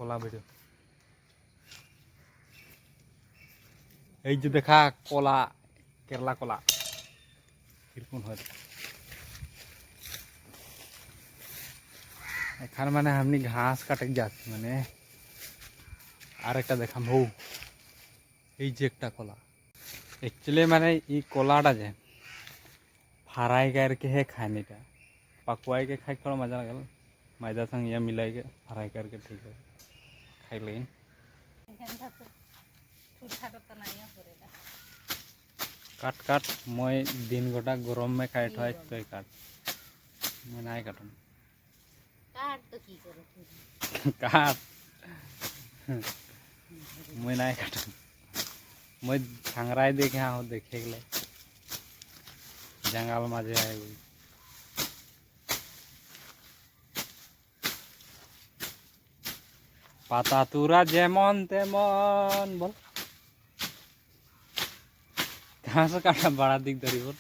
কলা বেরো এই যে দেখা কলা কেরলা কলা কিরকম হয় এখানে মানে আমি ঘাস কাটে যাচ্ছি মানে আর একটা দেখাম হো এই যে একটা কলা एक्चुअली মানে এই কলাটা যে फ्राई करके है खाने का पकवाई के खाई थोड़ा मजा लगल मैदा संग या मिलाई के फ्राई करके ठीक है खाई लेकिन काट काट मैं दिन गोटा गरम में खाए ठो तो काट मैं ना काटम काट तो की करो काट मैं ना काटम मैं छांगराई देखे हाँ देखे गले जंगल माजे आए पाता तुरा जेमन तेमन बोल कहाँ से काटा बड़ा दिख दरी बोल